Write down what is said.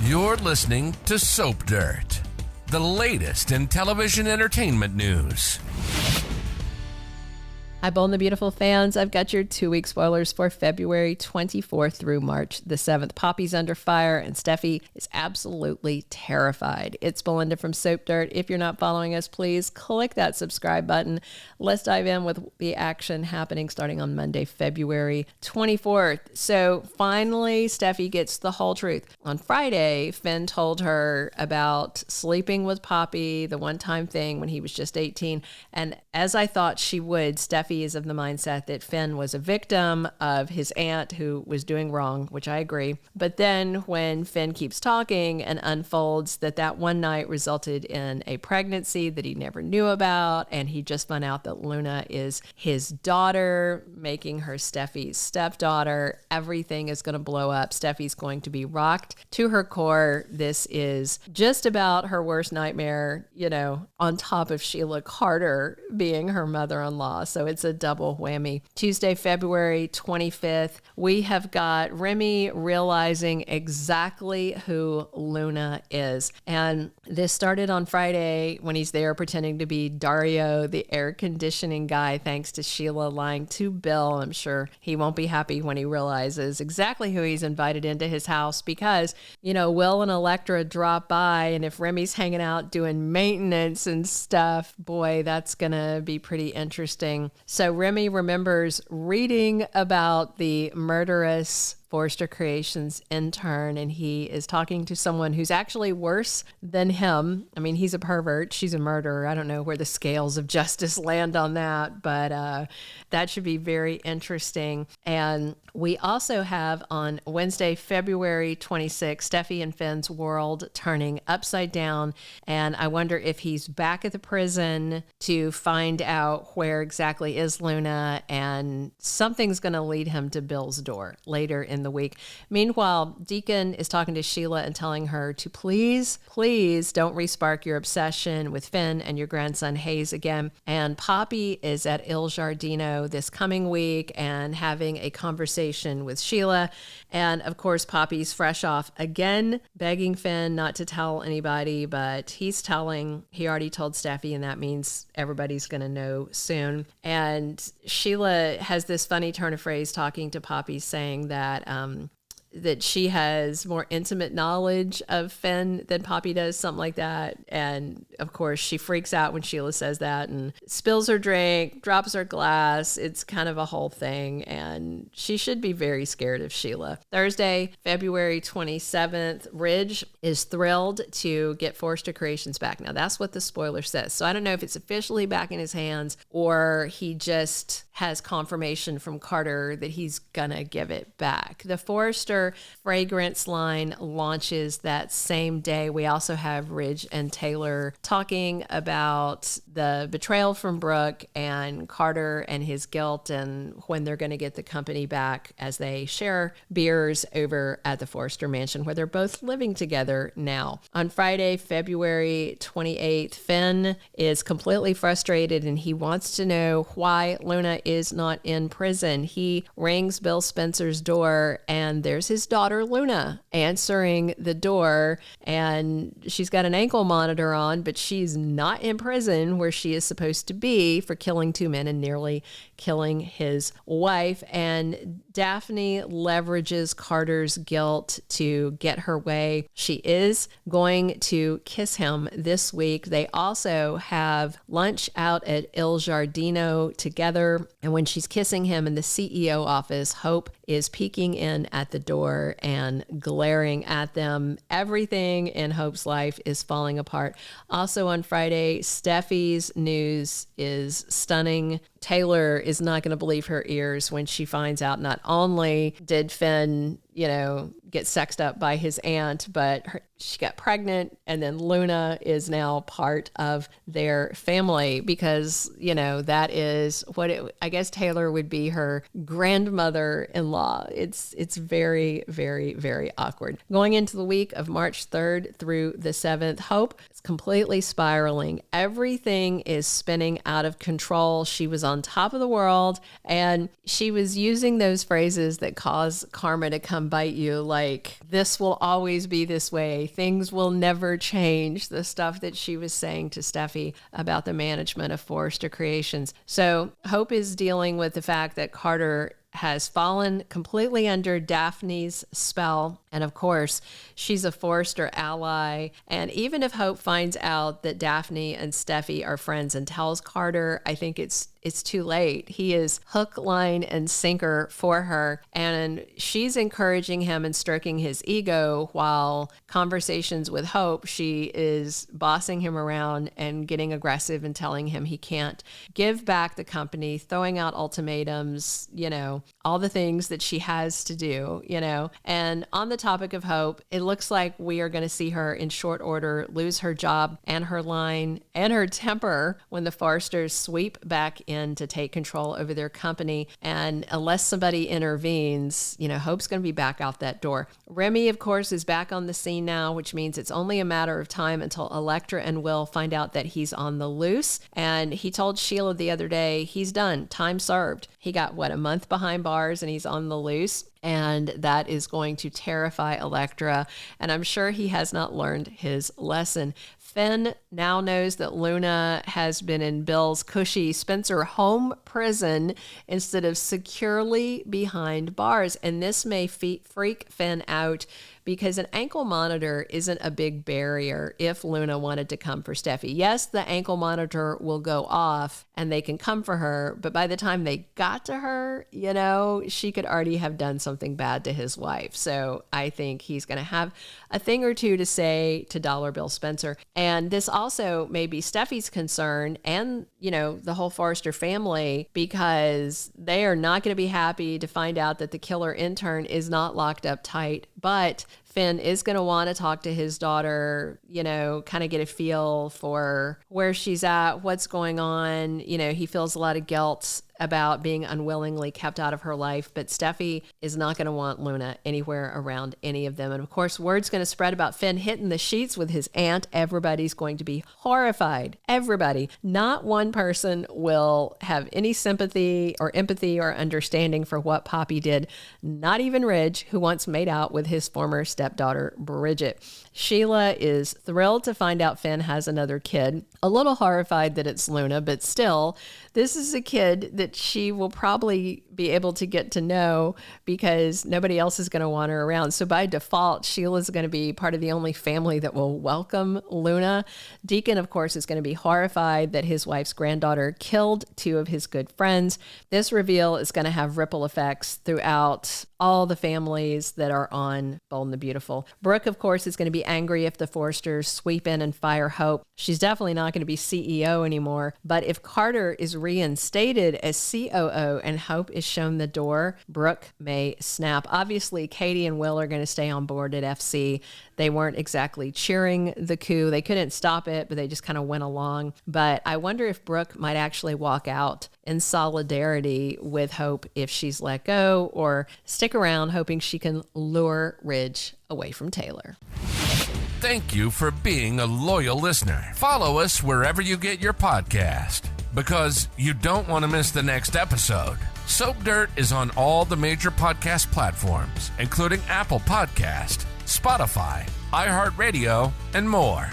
You're listening to Soap Dirt, the latest in television entertainment news. Hi, Bold and the Beautiful fans. I've got your 2-week spoilers for February 24th through March the 7th. Poppy's under fire, and Steffy is absolutely terrified. It's Belinda from Soap Dirt. If you're not following us, please click that subscribe button. Let's dive in with the action happening starting on Monday, February 24th. So finally, Steffy gets the whole truth. On Friday, Finn told her about sleeping with Poppy, the one-time thing when he was just 18. And as I thought she would, Steffy is of the mindset that Finn was a victim of his aunt who was doing wrong, which I agree. But then when Finn keeps talking and unfolds that one night resulted in a pregnancy that he never knew about, and he just found out that Luna is his daughter, making her Steffy's stepdaughter, everything is going to blow up. Steffy's going to be rocked to her core. This is just about her worst nightmare, on top of Sheila Carter being her mother-in-law. So it's a double whammy. Tuesday, February 25th, we have got Remy realizing exactly who Luna is. And this started on Friday when he's there pretending to be Dario, the air conditioning guy, thanks to Sheila lying to Bill. I'm sure he won't be happy when he realizes exactly who he's invited into his house because, Will and Electra drop by, and if Remy's hanging out doing maintenance and stuff, boy, that's going to be pretty interesting. So Remy remembers reading about the murderous Forrester Creations intern, and he is talking to someone who's actually worse than him. I mean, he's a pervert. She's a murderer. I don't know where the scales of justice land on that, but that should be very interesting. And we also have on Wednesday, February 26th, Steffy and Finn's world turning upside down. And I wonder if he's back at the prison to find out where exactly is Luna, and something's going to lead him to Bill's door later in the week. Meanwhile, Deacon is talking to Sheila and telling her to please don't respark your obsession with Finn and your grandson Hayes again. And Poppy is at Il Giardino this coming week and having a conversation with Sheila. And of course, Poppy's fresh off again, begging Finn not to tell anybody, but he already told Steffy, and that means everybody's going to know soon. And Sheila has this funny turn of phrase talking to Poppy, saying that she has more intimate knowledge of Finn than Poppy does, something like that. And of course, she freaks out when Sheila says that and spills her drink, drops her glass. It's kind of a whole thing. And she should be very scared of Sheila. Thursday, February 27th, Ridge is thrilled to get Forrester Creations back. Now, that's what the spoiler says. So I don't know if it's officially back in his hands or he just has confirmation from Carter that he's gonna give it back. The Forrester fragrance line launches that same day. We also have Ridge and Taylor talking about the betrayal from Brooke and Carter and his guilt and when they're going to get the company back as they share beers over at the Forrester mansion where they're both living together now. On Friday, February 28th, Finn is completely frustrated and he wants to know why Luna is not in prison. He rings Bill Spencer's door and there's his daughter Luna answering the door, and she's got an ankle monitor on, but she's not in prison where she is supposed to be for killing 2 men and nearly killing his wife. And Daphne leverages Carter's guilt to get her way. She is going to kiss him this week. They also have lunch out at Il Giardino together. And when she's kissing him in the CEO office, Hope is peeking in at the door and glaring at them. Everything in Hope's life is falling apart. Also on Friday, Steffy's news is stunning. Taylor is not going to believe her ears when she finds out not only did Finn, get sexed up by his aunt, but she got pregnant, and then Luna is now part of their family because, that is I guess Taylor would be her grandmother-in-law. It's very, very, very awkward. Going into the week of March 3rd through the 7th, Hope is completely spiraling. Everything is spinning out of control. She was on top of the world. And she was using those phrases that cause karma to come bite you, like, this will always be this way. Things will never change. The stuff that she was saying to Steffy about the management of Forrester Creations. So Hope is dealing with the fact that Carter has fallen completely under Daphne's spell. And of course, she's a Forrester ally. And even if Hope finds out that Daphne and Steffy are friends and tells Carter, I think it's too late. He is hook, line, and sinker for her. And she's encouraging him and stroking his ego while conversations with Hope, she is bossing him around and getting aggressive and telling him he can't give back the company, throwing out ultimatums, all the things that she has to do, And on the topic of Hope, it looks like we are going to see her in short order lose her job and her line and her temper when the Forresters sweep back in to take control over their company. And unless somebody intervenes, Hope's going to be back out that door. Remy, of course, is back on the scene now, which means it's only a matter of time until Elektra and Will find out that he's on the loose. And he told Sheila the other day, he's done, time served. He got, a month behind bars and he's on the loose. And that is going to terrify Elektra. And I'm sure he has not learned his lesson. Finn now knows that Luna has been in Bill's cushy Spencer home prison instead of securely behind bars. And this may freak Finn out because an ankle monitor isn't a big barrier if Luna wanted to come for Steffy. Yes, the ankle monitor will go off and they can come for her, but by the time they got to her, she could already have done something bad to his wife. So I think he's going to have a thing or two to say to Dollar Bill Spencer. And this also may be Steffy's concern and, the whole Forrester family, because they are not going to be happy to find out that the killer intern is not locked up tight, but Finn is going to want to talk to his daughter, kind of get a feel for where she's at, what's going on. He feels a lot of guilt about being unwillingly kept out of her life, but Steffy is not going to want Luna anywhere around any of them. And of course, word's going to spread about Finn hitting the sheets with his aunt. Everybody's going to be horrified. Everybody. Not one person will have any sympathy or empathy or understanding for what Poppy did. Not even Ridge, who once made out with his former stepdaughter, Bridget. Sheila is thrilled to find out Finn has another kid. A little horrified that it's Luna, but still, this is a kid that she will probably be able to get to know because nobody else is going to want her around. So by default, Sheila's going to be part of the only family that will welcome Luna. Deacon, of course, is going to be horrified that his wife's granddaughter killed two of his good friends. This reveal is going to have ripple effects throughout all the families that are on Bold and the Beautiful. Brooke, of course, is going to be angry if the Forresters sweep in and fire Hope. She's definitely not going to be CEO anymore. But if Carter is reinstated as COO and Hope is shown the door, Brooke may snap. Obviously, Katie and Will are going to stay on board at FC. They weren't exactly cheering the coup. They couldn't stop it, but they just kind of went along. But I wonder if Brooke might actually walk out in solidarity with Hope if she's let go, or stick around hoping she can lure Ridge away from Taylor. Thank you for being a loyal listener. Follow us wherever you get your podcast, because you don't want to miss the next episode. Soap Dirt is on all the major podcast platforms, including Apple Podcast, Spotify, iHeartRadio, and more.